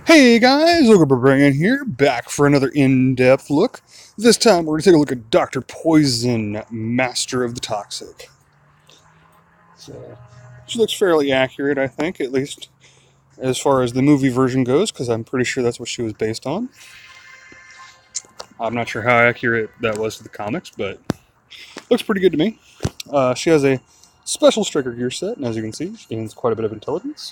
Hey guys, OgreBarberian here, back for another in-depth look. This time we're going to take a look at Dr. Poison, Master of the Toxic. So, she looks fairly accurate, I think, at least as far as the movie version goes, because I'm pretty sure that's what she was based on. I'm not sure how accurate that was to the comics, but looks pretty good to me. She has a special striker gear set, and as you can see, she gains quite a bit of intelligence.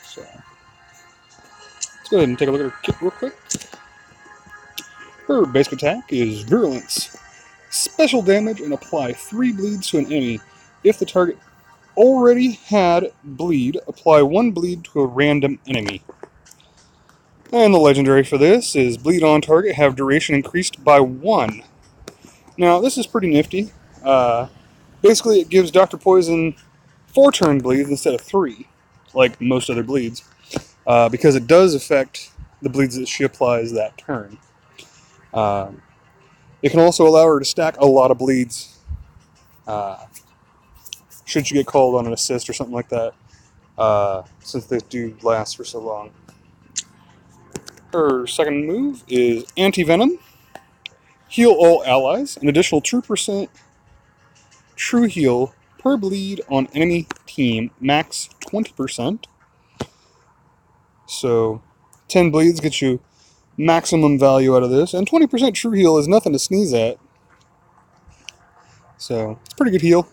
So, let's go ahead and take a look at her kit real quick. Her basic attack is Virulence. Special damage and apply 3 bleeds to an enemy. If the target already had bleed, apply 1 bleed to a random enemy. And the legendary for this is Bleed on target, have duration increased by 1. Now, this is pretty nifty. Basically, it gives Dr. Poison 4 turn bleeds instead of 3, like most other bleeds, because it does affect the bleeds that she applies that turn. It can also allow her to stack a lot of bleeds should she get called on an assist or something like that, since they do last for so long. Her second move is Anti-Venom Heal all allies, an additional 2% true heal per bleed on enemy team, max 20%. So 10 bleeds gets you maximum value out of this, and 20% true heal is nothing to sneeze at. So it's a pretty good heal.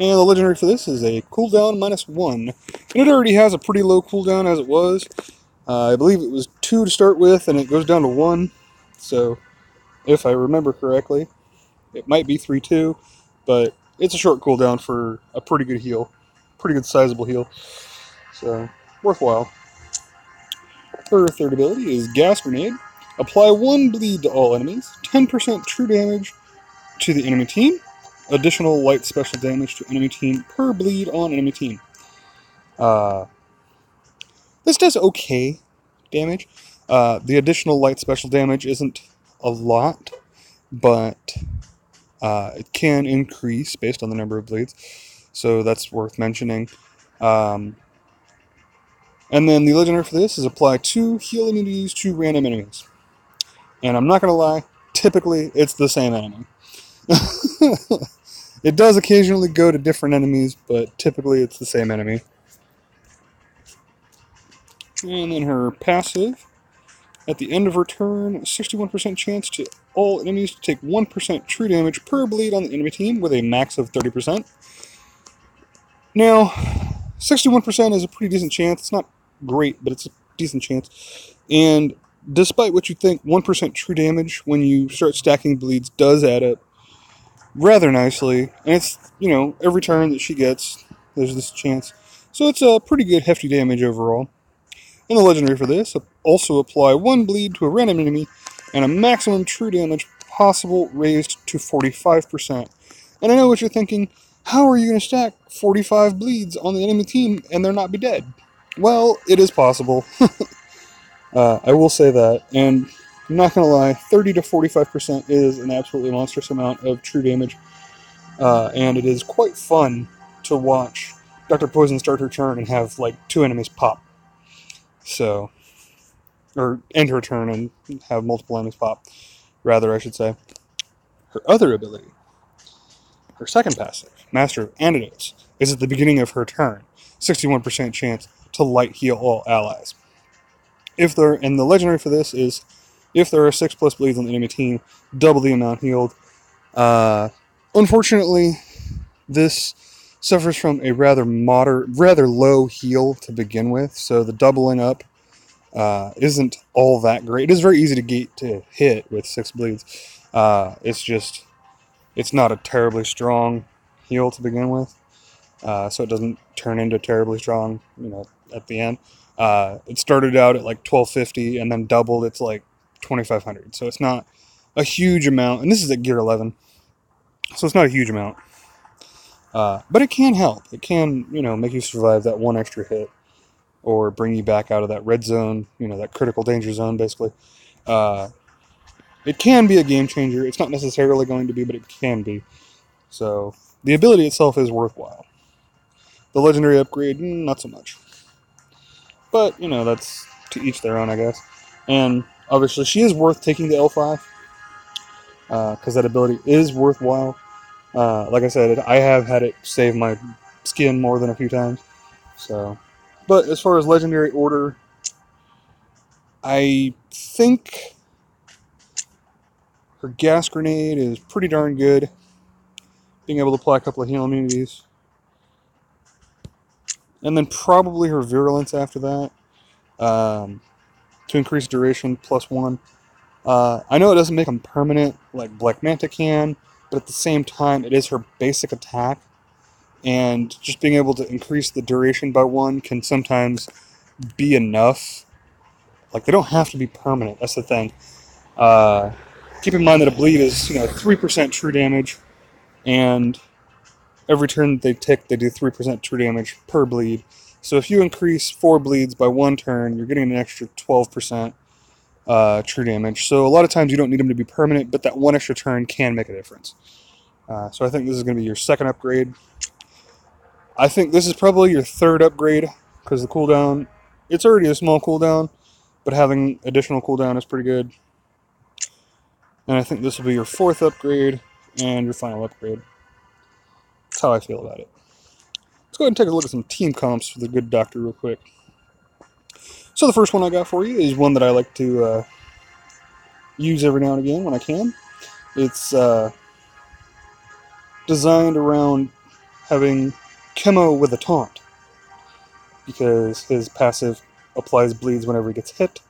And the legendary for this is a cooldown -1. And it already has a pretty low cooldown as it was. I believe it was 2 to start with, and it goes down to 1. So, if I remember correctly, it might be 3-2, but it's a short cooldown for a pretty good heal. Pretty good sizable heal. So, worthwhile. Her third ability is Gas Grenade. Apply 1 bleed to all enemies, 10% true damage to the enemy team. Additional light special damage to enemy team per bleed on enemy team. This does okay damage. The additional light special damage isn't a lot, but it can increase based on the number of bleeds, so that's worth mentioning. And then the legendary for this is apply 2 heal immunities to random enemies. And I'm not going to lie, typically it's the same enemy. It does occasionally go to different enemies, but typically it's the same enemy. And then her passive, at the end of her turn, 61% chance to all enemies to take 1% true damage per bleed on the enemy team with a max of 30%. Now, 61% is a pretty decent chance. It's not great, but it's a decent chance. And despite what you think, 1% true damage when you start stacking bleeds does add up rather nicely. And it's, every turn that she gets, there's this chance. So it's a pretty good hefty damage overall. And the legendary for this, also apply 1 bleed to a random enemy, and a maximum true damage possible raised to 45%. And I know what you're thinking, how are you going to stack 45 bleeds on the enemy team and they're not be dead? Well, it is possible. I will say that, and I'm not going to lie, 30 to 45% is an absolutely monstrous amount of true damage, and it is quite fun to watch Dr. Poison start her turn and have, 2 enemies pop. So, or end her turn and have multiple enemies pop, rather, I should say. Her other ability, her second passive, Master of Antidotes, is at the beginning of her turn. 61% chance to light heal all allies. And the legendary for this is, if there are 6+ bleeds on the enemy team, double the amount healed. Unfortunately, this suffers from a rather low heal to begin with, so the doubling up isn't all that great. It is very easy to hit with 6 bleeds. It's not a terribly strong heal to begin with, so it doesn't turn into terribly strong, at the end. It started out at 1250 and then doubled. It's 2500, so it's not a huge amount, and this is at gear 11, so it's not a huge amount. But it can help. It can, make you survive that 1 extra hit, or bring you back out of that red zone, that critical danger zone, basically. It can be a game changer. It's not necessarily going to be, but it can be. So, the ability itself is worthwhile. The legendary upgrade, not so much. But, you know, that's to each their own, I guess. And obviously she is worth taking the L5, because that ability is worthwhile. Like I said, I have had it save my skin more than a few times. So, but as far as legendary order, I think her gas grenade is pretty darn good. Being able to apply a couple of heal immunities. And then probably her virulence after that. To increase duration +1. I know it doesn't make them permanent like Black Manta can, but at the same time, it is her basic attack. And just being able to increase the duration by 1 can sometimes be enough. Like, they don't have to be permanent, that's the thing. Keep in mind that a bleed is, 3% true damage, and every turn that they tick, they do 3% true damage per bleed. So if you increase 4 bleeds by 1 turn, you're getting an extra 12% true damage. So a lot of times you don't need them to be permanent, but that 1 extra turn can make a difference. So I think this is going to be your second upgrade. I think this is probably your third upgrade, because the cooldown, it's already a small cooldown, but having additional cooldown is pretty good. And I think this will be your fourth upgrade and your final upgrade. That's how I feel about it. Let's go ahead and take a look at some team comps for the good doctor real quick. So the first one I got for you is one that I like to use every now and again when I can. It's designed around having Chemo with a taunt, because his passive applies bleeds whenever he gets hit.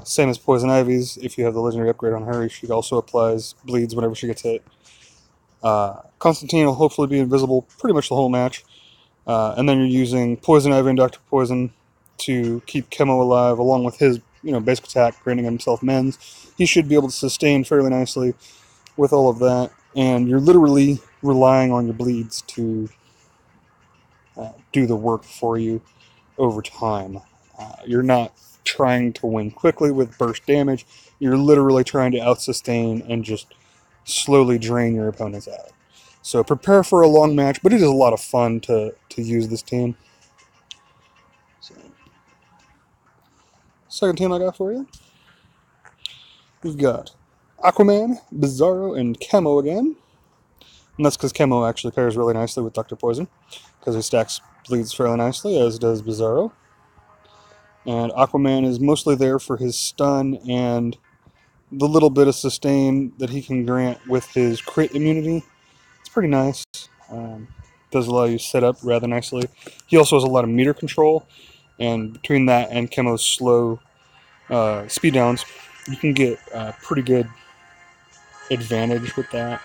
Same as Poison Ivy's. If you have the legendary upgrade on her, she also applies bleeds whenever she gets hit. Constantine will hopefully be invisible pretty much the whole match. And then you're using Poison Ivy and Dr. Poison to keep Chemo alive, along with his basic attack, granting himself mends. He should be able to sustain fairly nicely with all of that. And you're literally relying on your bleeds to do the work for you over time. You're not trying to win quickly with burst damage. You're literally trying to out-sustain and just slowly drain your opponents out. So prepare for a long match, but it is a lot of fun to use this team. So, second team I got for you. We've got Aquaman, Bizarro, and Chemo again. And that's because Chemo actually pairs really nicely with Dr. Poison, because he stacks bleeds fairly nicely, as does Bizarro. And Aquaman is mostly there for his stun and the little bit of sustain that he can grant with his crit immunity. It's pretty nice. Does allow you to set up rather nicely. He also has a lot of meter control, and between that and Chemo's slow speed downs, you can get pretty good advantage with that.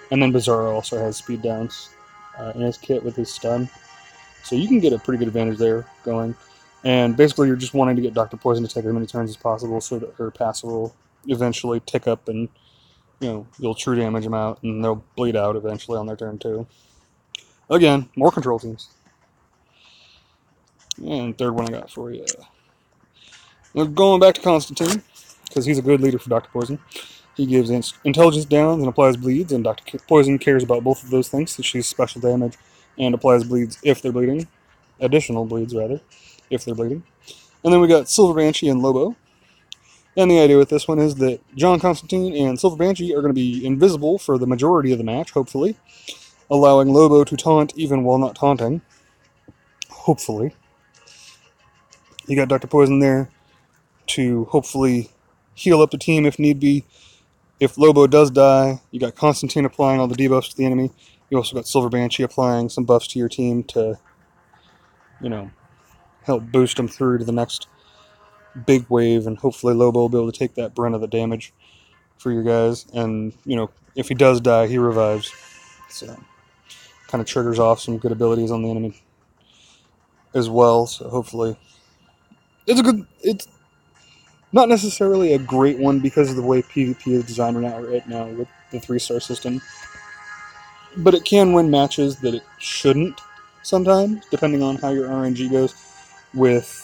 And then Bizarro also has speed downs in his kit with his stun, so you can get a pretty good advantage there going. And basically, you're just wanting to get Dr. Poison to take as many turns as possible, so that her passive will eventually tick up, and you'll true damage them out, and they'll bleed out eventually on their turn too. Again, more control teams. And third one I got for you. We're going back to Constantine, because he's a good leader for Dr. Poison. He gives intelligence downs and applies bleeds, and Dr. Poison cares about both of those things, so she's special damage and applies bleeds if they're bleeding. Additional bleeds, rather, if they're bleeding. And then we got Silver Banshee and Lobo. And the idea with this one is that John Constantine and Silver Banshee are going to be invisible for the majority of the match, hopefully, allowing Lobo to taunt even while not taunting. Hopefully. You got Dr. Poison there to hopefully heal up the team if need be. If Lobo does die, you got Constantine applying all the debuffs to the enemy. You also got Silver Banshee applying some buffs to your team to, help boost them through to the next big wave, and hopefully Lobo will be able to take that brunt of the damage for you guys. And, if he does die, he revives. So, kind of triggers off some good abilities on the enemy as well. So hopefully, it's not necessarily a great one because of the way PvP is designed right now with the 3-star system. But it can win matches that it shouldn't sometimes, depending on how your RNG goes with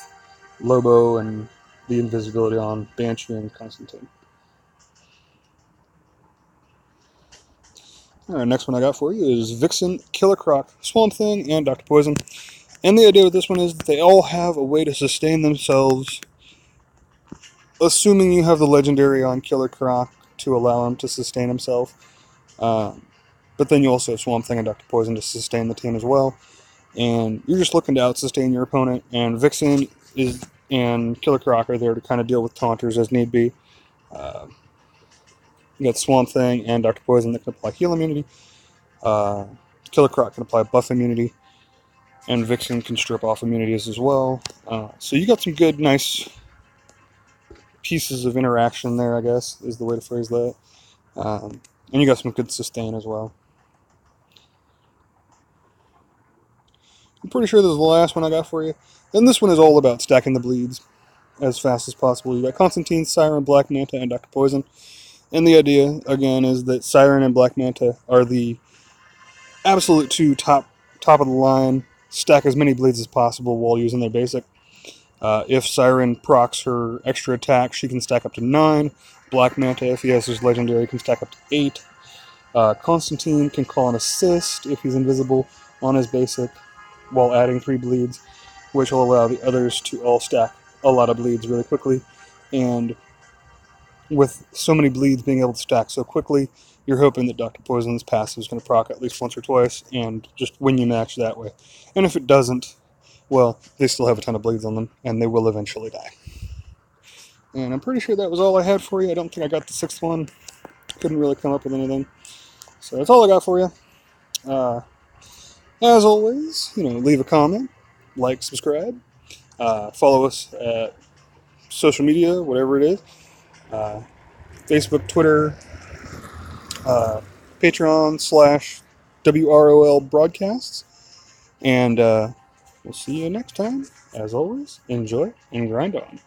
Lobo and the invisibility on Banshee and Constantine. Alright, next one I got for you is Vixen, Killer Croc, Swamp Thing, and Dr. Poison. And the idea with this one is that they all have a way to sustain themselves, assuming you have the legendary on Killer Croc to allow him to sustain himself. But then you also have Swamp Thing and Dr. Poison to sustain the team as well. And you're just looking to out-sustain your opponent, and Vixen and Killer Croc are there to kind of deal with taunters as need be. You got Swamp Thing and Dr. Poison that can apply heal immunity. Killer Croc can apply buff immunity, and Vixen can strip off immunities as well. So you got some good, nice pieces of interaction there, I guess, is the way to phrase that. And you got some good sustain as well. I'm pretty sure this is the last one I got for you. And this one is all about stacking the bleeds as fast as possible. You got Constantine, Siren, Black Manta, and Dr. Poison. And the idea, again, is that Siren and Black Manta are the absolute two top of the line. Stack as many bleeds as possible while using their basic. If Siren procs her extra attack, she can stack up to 9. Black Manta, if he has his legendary, can stack up to 8. Constantine can call an assist if he's invisible on his basic while adding 3 bleeds, which will allow the others to all stack a lot of bleeds really quickly. And with so many bleeds being able to stack so quickly, you're hoping that Dr. Poison's passive is going to proc at least once or twice and just win you match that way. And if it doesn't, well, they still have a ton of bleeds on them, and they will eventually die. And I'm pretty sure that was all I had for you. I don't think I got the 6th one. Couldn't really come up with anything. So that's all I got for you. As always, leave a comment, like, subscribe, follow us at social media, whatever it is, Facebook, Twitter, Patreon /WROL broadcasts, and we'll see you next time. As always, enjoy and grind on.